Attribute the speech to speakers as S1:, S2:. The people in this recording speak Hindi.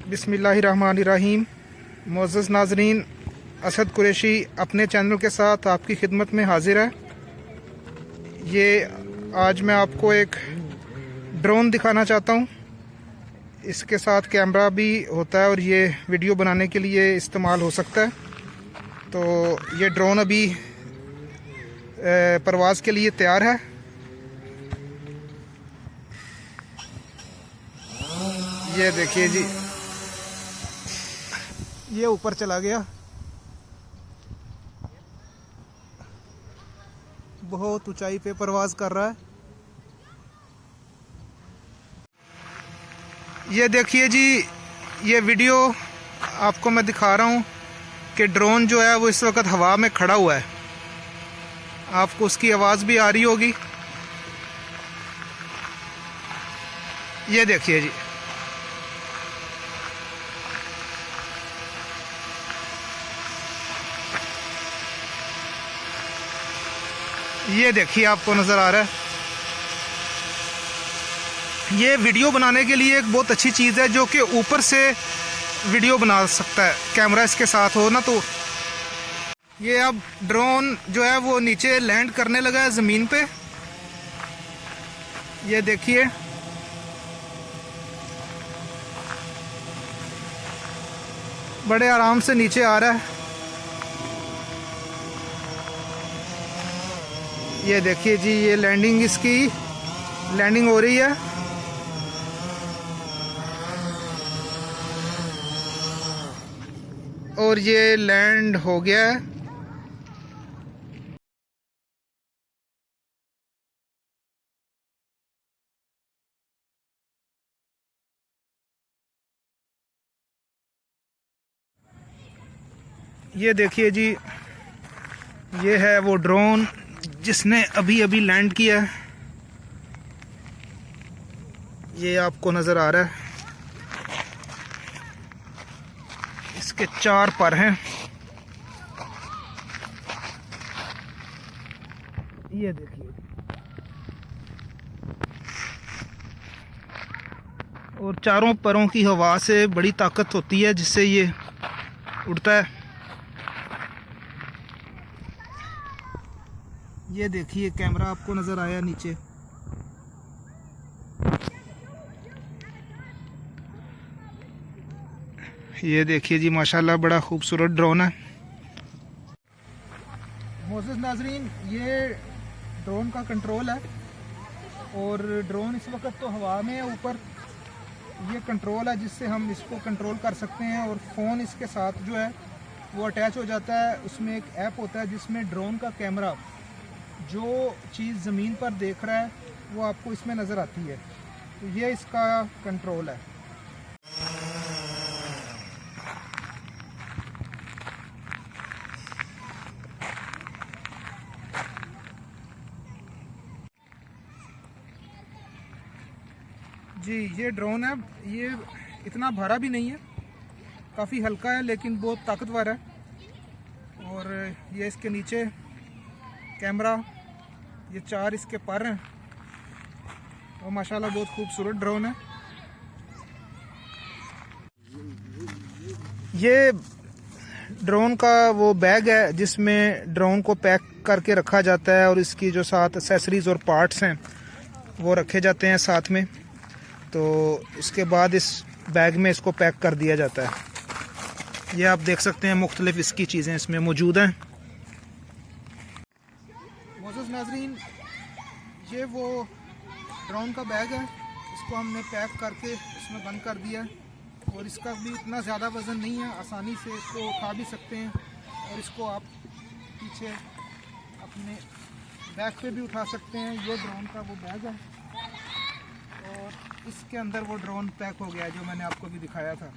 S1: बिस्मिल्लाहिर्रहमानिर्रहीम। मुअज़्ज़ज़ नाज़रीन, असद कुरैशी अपने चैनल के साथ आपकी खिदमत में हाजिर है। ये आज मैं आपको एक ड्रोन दिखाना चाहता हूँ। इसके साथ कैमरा भी होता है और ये वीडियो बनाने के लिए इस्तेमाल हो सकता है। तो ये ड्रोन अभी परवाज़ के लिए तैयार है। ये देखिए जी, ये ऊपर चला गया। बहुत ऊंचाई पे परवाज़ कर रहा है। ये देखिए जी, ये वीडियो आपको मैं दिखा रहा हूँ कि ड्रोन जो है वो इस वक्त हवा में खड़ा हुआ है। आपको उसकी आवाज़ भी आ रही होगी। ये देखिए जी, ये देखिए आपको नज़र आ रहा है। ये वीडियो बनाने के लिए एक बहुत अच्छी चीज़ है जो कि ऊपर से वीडियो बना सकता है, कैमरा इसके साथ हो ना। तो ये अब ड्रोन जो है वो नीचे लैंड करने लगा है ज़मीन पे। ये देखिए, बड़े आराम से नीचे आ रहा है। ये देखिए जी, ये लैंडिंग, इसकी लैंडिंग हो रही है। और ये लैंड हो गया है। ये देखिए जी, ये है वो ड्रोन जिसने अभी अभी लैंड किया है। ये आपको नज़र आ रहा है। इसके 4 पर हैं। ये देखिए, और चारों परों की हवा से बड़ी ताकत होती है जिससे ये उड़ता है। ये देखिए, कैमरा आपको नज़र आया नीचे। ये देखिए जी, माशाल्लाह बड़ा खूबसूरत ड्रोन है। मोअज़्ज़ज़ नाज़रीन, ये ड्रोन का कंट्रोल है और ड्रोन इस वक्त तो हवा में है ऊपर। ये कंट्रोल है जिससे हम इसको कंट्रोल कर सकते हैं और फ़ोन इसके साथ जो है वो अटैच हो जाता है। उसमें एक ऐप होता है जिसमें ड्रोन का कैमरा जो चीज़ ज़मीन पर देख रहा है वो आपको इसमें नज़र आती है। तो ये इसका कंट्रोल है। जी, ये ड्रोन है। ये इतना भारा भी नहीं है, काफ़ी हल्का है लेकिन बहुत ताकतवर है। और ये इसके नीचे कैमरा, ये 4 इसके पर हैं और माशाल्लाह बहुत खूबसूरत ड्रोन है। ये ड्रोन का वो बैग है जिसमें ड्रोन को पैक करके रखा जाता है और इसकी जो साथ एक्सेसरीज़ और पार्ट्स हैं वो रखे जाते हैं साथ में। तो इसके बाद इस बैग में इसको पैक कर दिया जाता है। ये आप देख सकते हैं, मुख्तलिफ इसकी चीज़ें इसमें मौजूद हैं। मोअज़्ज़ज़ नाज़रीन, ये वो ड्रोन का बैग है। इसको हमने पैक करके इसमें बंद कर दिया है और इसका भी इतना ज़्यादा वज़न नहीं है, आसानी से इसको उठा भी सकते हैं और इसको आप पीछे अपने बैग पे भी उठा सकते हैं। ये ड्रोन का वो बैग है और इसके अंदर वो ड्रोन पैक हो गया है जो मैंने आपको भी दिखाया था।